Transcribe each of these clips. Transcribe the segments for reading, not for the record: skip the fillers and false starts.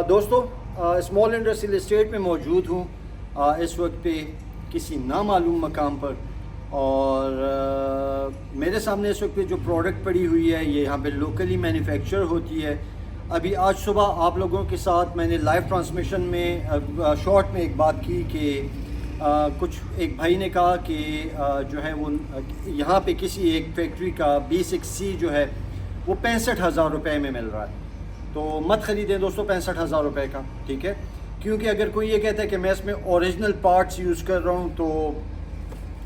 دوستو small industrial estate میں موجود ہوں اس وقت پہ کسی نامعلوم مقام پر، اور میرے سامنے اس وقت پہ جو پروڈکٹ پڑی ہوئی ہے یہ یہاں پہ لوکلی مینوفیکچر ہوتی ہے۔ ابھی آج صبح آپ لوگوں کے ساتھ میں نے لائیو ٹرانسمیشن میں شارٹ میں ایک بات کی کہ کچھ ایک بھائی نے کہا کہ جو ہے وہ یہاں پہ کسی ایک فیکٹری کا B6C جو ہے وہ 65,000 روپے میں مل رہا ہے، تو مت خریدیں دوستو 65,000 روپے کا، ٹھیک ہے؟ کیونکہ اگر کوئی یہ کہتا ہے کہ میں اس میں اوریجنل پارٹس یوز کر رہا ہوں، تو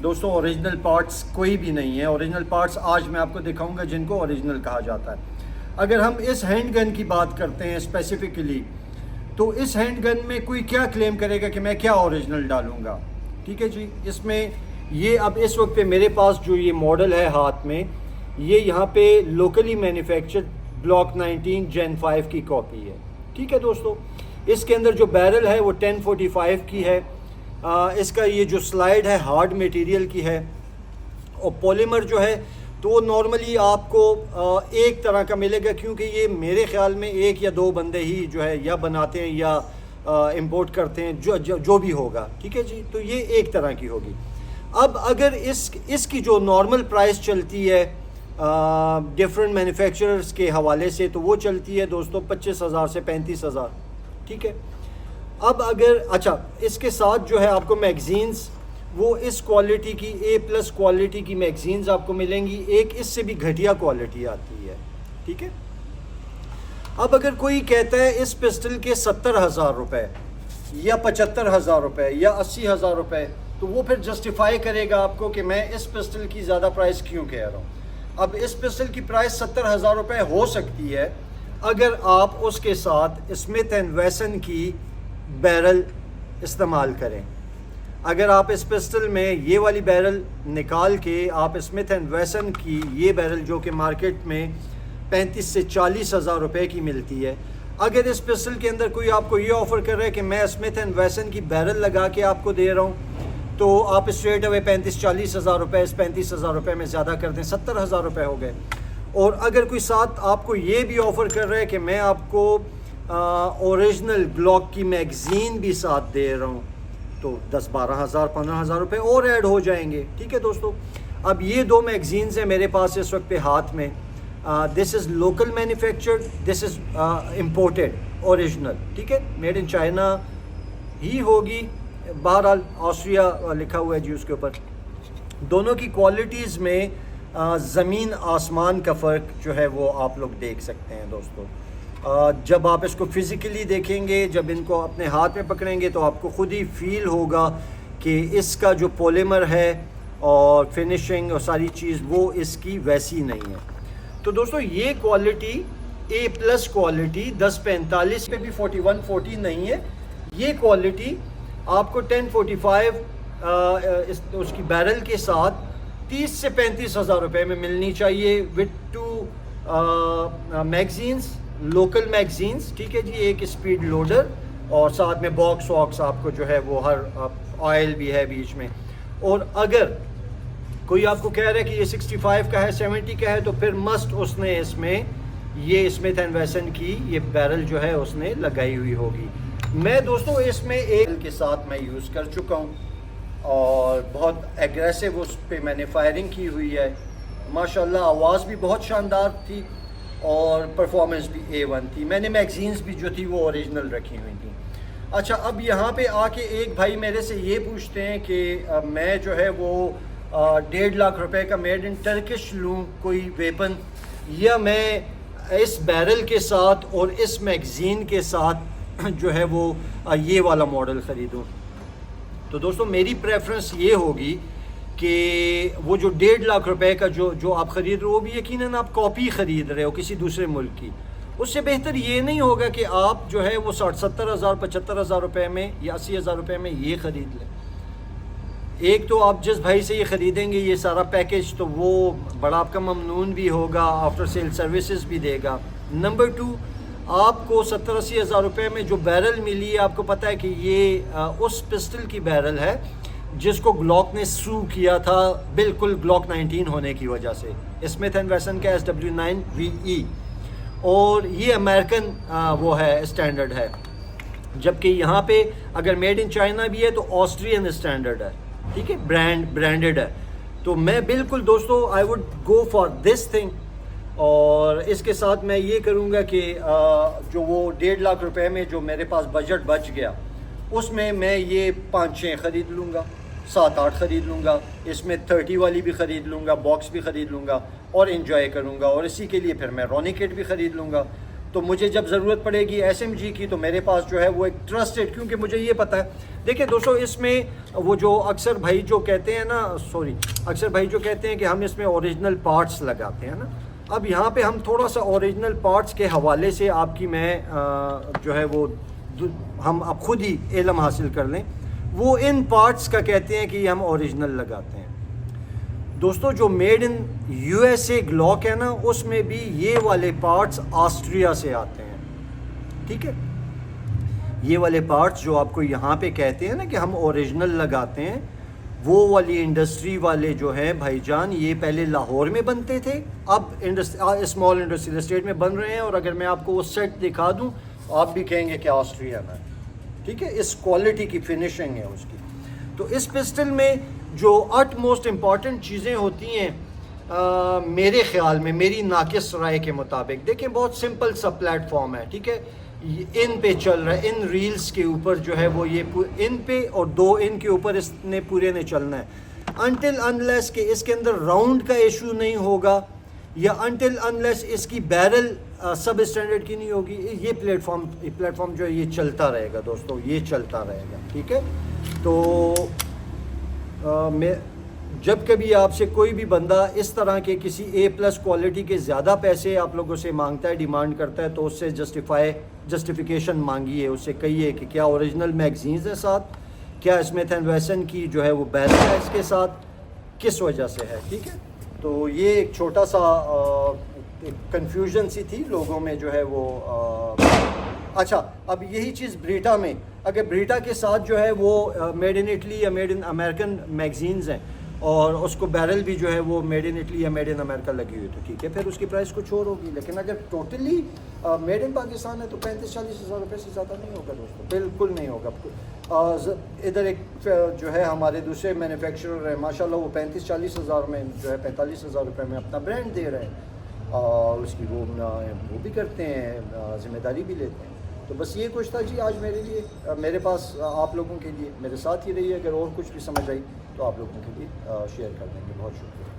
دوستو اوریجنل پارٹس کوئی بھی نہیں ہے۔ اوریجنل پارٹس آج میں آپ کو دکھاؤں گا جن کو اوریجنل کہا جاتا ہے۔ اگر ہم اس ہینڈ گن کی بات کرتے ہیں اسپیسیفکلی، تو اس ہینڈ گن میں کوئی کیا کلیم کرے گا کہ میں کیا اوریجنل ڈالوں گا، ٹھیک ہے جی؟ اس میں یہ اب اس وقت پہ میرے پاس جو یہ ماڈل ہے ہاتھ میں، یہ یہاں پہ لوکلی مینوفیکچرڈ بلاک 19 Gen 5 کی کاپی ہے، ٹھیک ہے دوستو؟ اس کے اندر جو بیرل ہے وہ 1045 کی ہے، اس کا یہ جو سلائڈ ہے ہارڈ میٹیریل کی ہے، اور پولیمر جو ہے تو نارملی آپ کو ایک طرح کا ملے گا، کیونکہ یہ میرے خیال میں ایک یا دو بندے ہی جو ہے یا بناتے ہیں یا امپورٹ کرتے ہیں، جو بھی ہوگا، ٹھیک ہے جی؟ تو یہ ایک طرح کی ہوگی۔ اب اگر اس کی جو نارمل پرائس چلتی ہے ڈفرینٹ مینوفیکچررز کے حوالے سے، تو وہ چلتی ہے دوستو 25,000 سے 35,000، ٹھیک ہے؟ اب اگر اچھا اس کے ساتھ جو ہے آپ کو میگزینز، وہ اس کوالٹی کی A+ کوالٹی کی میگزینز آپ کو ملیں گی، ایک اس سے بھی گھٹیا کوالٹی آتی ہے، ٹھیک ہے؟ اب اگر کوئی کہتا ہے اس پسٹل کے 70,000 روپے یا 75,000 روپے یا 80,000 روپے، تو وہ پھر جسٹیفائی کرے گا آپ کو کہ میں اس پسٹل کی زیادہ پرائس کیوں کہہ رہا ہوں۔ اب اس پسٹل کی پرائس 70,000 روپے ہو سکتی ہے اگر آپ اس کے ساتھ اسمتھ اینڈ ویسن کی بیرل استعمال کریں۔ اگر آپ اس پسٹل میں یہ والی بیرل نکال کے آپ اسمتھ اینڈ ویسن کی یہ بیرل جو کہ مارکیٹ میں 35 سے 40,000 روپے کی ملتی ہے، اگر اس پسٹل کے اندر کوئی آپ کو یہ آفر کر رہا ہے کہ میں اسمتھ اینڈ ویسن کی بیرل لگا کے آپ کو دے رہا ہوں، تو آپ اسٹریٹ اوے 35-40,000 روپے اس 35,000 روپے میں زیادہ کر دیں، 70,000 روپے ہو گئے۔ اور اگر کوئی ساتھ آپ کو یہ بھی آفر کر رہا ہے کہ میں آپ کو اوریجنل گلاک کی میگزین بھی ساتھ دے رہا ہوں، تو 10-12,000 15,000 روپے اور ایڈ ہو جائیں گے، ٹھیک ہے دوستو؟ اب یہ دو میگزینز ہیں میرے پاس اس وقت پہ ہاتھ میں، this is local manufactured, this is imported original, ٹھیک ہے؟ میڈ ان چائنا ہی ہوگی، بہرحال آسٹریا لکھا ہوا ہے جی اس کے اوپر۔ دونوں کی کوالٹیز میں زمین آسمان کا فرق جو ہے وہ آپ لوگ دیکھ سکتے ہیں دوستو۔ جب آپ اس کو فزیکلی دیکھیں گے، جب ان کو اپنے ہاتھ میں پکڑیں گے، تو آپ کو خود ہی فیل ہوگا کہ اس کا جو پولیمر ہے اور فنیشنگ اور ساری چیز وہ اس کی ویسی نہیں ہے۔ تو دوستو یہ کوالٹی A+ کوالٹی 1045 پہ بھی 4140 نہیں ہے، یہ کوالٹی آپ کو 1045 اس کی بیرل کے ساتھ 30 سے 35,000 روپے میں ملنی چاہیے، وتھ 2 میگزینز، لوکل میگزینز، ٹھیک ہے جی؟ ایک اسپیڈ لوڈر اور ساتھ میں باکس واکس آپ کو جو ہے وہ ہر آئل بھی ہے بیچ میں۔ اور اگر کوئی آپ کو کہہ رہا ہے کہ یہ 65 کا ہے 70 کا ہے، تو پھر مسٹ اس نے اس میں یہ اسمتھ اینڈ ویسن کی یہ بیرل جو ہے اس نے لگائی ہوئی ہوگی۔ میں دوستو اس میں ایک کے ساتھ میں یوز کر چکا ہوں، اور بہت ایگریسو اس پہ میں نے فائرنگ کی ہوئی ہے، ماشاءاللہ آواز بھی بہت شاندار تھی اور پرفارمنس بھی A1 تھی۔ میں نے میگزینز بھی جو تھی وہ اوریجنل رکھی ہوئی تھیں۔ اچھا اب یہاں پہ آ کے ایک بھائی میرے سے یہ پوچھتے ہیں کہ میں جو ہے وہ 1.5 لاکھ روپے کا میڈ ان ٹرکش لوں کوئی ویپن، یا میں اس بیرل کے ساتھ اور اس میگزین کے ساتھ جو ہے وہ یہ والا ماڈل خریدوں؟ تو دوستو میری پریفرنس یہ ہوگی کہ وہ جو 1.5 لاکھ روپے کا جو آپ خرید رہے ہو، وہ بھی یقیناً آپ کاپی خرید رہے ہو کسی دوسرے ملک کی، اس سے بہتر یہ نہیں ہوگا کہ آپ جو ہے وہ 60-70,000 75,000 روپے میں یا 80,000 روپے میں یہ خرید لیں۔ ایک تو آپ جس بھائی سے یہ خریدیں گے یہ سارا پیکج، تو وہ بڑا آپ کا ممنون بھی ہوگا، آفٹر سیل سروسز بھی دے گا۔ نمبر 2، آپ کو 70-80,000 روپے میں جو بیرل ملی ہے، آپ کو پتہ ہے کہ یہ اس پسٹل کی بیرل ہے جس کو گلاک نے سو کیا تھا بالکل گلاک 19 ہونے کی وجہ سے، اسمتھ اینڈ ویسن کا SW9VE، اور یہ امریکن وہ ہے اسٹینڈرڈ ہے، جبکہ یہاں پہ اگر میڈ ان چائنا بھی ہے تو آسٹرین اسٹینڈرڈ ہے، ٹھیک ہے، برانڈڈ ہے. تو میں بالکل دوستو I would go for this thing. اور اس کے ساتھ میں یہ کروں گا کہ جو وہ 1.5 لاکھ روپے میں جو میرے پاس بجٹ بچ گیا اس میں یہ 5-6 خرید لوں گا، 7-8 خرید لوں گا، اس میں 30 والی بھی خرید لوں گا، باکس بھی خرید لوں گا اور انجوائے کروں گا. اور اسی کے لیے پھر میں رونی کٹ بھی خرید لوں گا. تو مجھے جب ضرورت پڑے گی ایس ایم جی کی تو میرے پاس جو ہے وہ ایک ٹرسٹڈ، کیونکہ مجھے یہ پتہ ہے. دیکھیں دوستو اس میں وہ جو اکثر بھائی جو کہتے ہیں نا، اکثر بھائی جو کہتے ہیں کہ ہم اس میں اوریجنل پارٹس لگاتے ہیں نا، اب یہاں پہ ہم تھوڑا سا اوریجنل پارٹس کے حوالے سے آپ کی میں جو ہے وہ ہم اب خود ہی علم حاصل کر لیں. وہ ان پارٹس کا کہتے ہیں کہ یہ ہم اوریجنل لگاتے ہیں. دوستو جو made in U S A Glock ہے نا، اس میں بھی یہ والے پارٹس آسٹریا سے آتے ہیں، ٹھیک ہے. یہ والے پارٹس جو آپ کو یہاں پہ کہتے ہیں نا کہ ہم اوریجنل لگاتے ہیں، وہ والی انڈسٹری والے جو ہیں بھائی جان، یہ پہلے لاہور میں بنتے تھے، اب اسمال انڈسٹریل اسٹیٹ میں بن رہے ہیں. اور اگر میں آپ کو وہ سیٹ دکھا دوں آپ بھی کہیں گے کہ آسٹریا میں، ٹھیک ہے. اس کوالٹی کی فنیشنگ ہے اس کی. تو اس پسٹل میں جو اٹ موسٹ امپورٹنٹ چیزیں ہوتی ہیں میرے خیال میں، میری ناقص رائے کے مطابق، دیکھیں بہت سمپل سا پلیٹ فارم ہے، ٹھیک ہے. ان پہ چل رہا ہے، ان ریلز کے اوپر جو ہے وہ یہ ان پہ اور 2 ان کے اوپر اس نے پورے نے چلنا ہے. انٹل انلیس کہ اس کے اندر راؤنڈ کا ایشو نہیں ہوگا، یا انٹل انلیس اس کی بیرل سب اسٹینڈرڈ کی نہیں ہوگی، یہ پلیٹ فارم جو ہے یہ چلتا رہے گا دوستو، یہ چلتا رہے گا، ٹھیک ہے. تو میں جب کبھی آپ سے کوئی بھی بندہ اس طرح کے کسی A+ کوالٹی کے زیادہ پیسے آپ لوگوں سے مانگتا ہے، ڈیمانڈ کرتا ہے، تو اس سے جسٹیفیکیشن مانگیے، اس سے کہیے کہ کیا اوریجنل میگزینز ہیں ساتھ، کیا اسمتھ اینڈ ویسن کی جو ہے وہ بیرل ہے اس کے ساتھ، کس وجہ سے ہے، ٹھیک ہے. تو یہ ایک چھوٹا سا کنفیوژن سی تھی لوگوں میں جو ہے وہ. اچھا اب یہی چیز بریٹا میں، اگر بریٹا کے ساتھ جو ہے وہ میڈ ان اٹلی یا میڈ ان امریکن میگزینز ہیں اور اس کو بیرل بھی جو ہے وہ میڈ ان اٹلی یا میڈ ان امریکہ لگی ہوئی تو ٹھیک ہے، پھر اس کی پرائس کچھ اور ہوگی. لیکن اگر ٹوٹلی میڈ ان پاکستان ہے تو 35-40 ہزار روپے سے زیادہ نہیں ہوگا دوستوں، بالکل نہیں ہوگا. ادھر ایک جو ہے ہمارے دوسرے مینوفیکچرر ہیں ماشاء اللہ، وہ 35-40 ہزار میں جو ہے 45 ہزار روپے میں اپنا برانڈ دے رہے ہیں اور اس کی وہ بھی کرتے ہیں، ذمہ داری بھی لیتے ہیں. تو بس یہ کچھ تھا جی آج میرے لیے، میرے پاس آپ لوگوں کے لیے. میرے ساتھ ہی رہیے، اگر اور کچھ بھی سمجھ آئی تو آپ لوگوں کے لیے شیئر کر دیں گے. بہت شکریہ.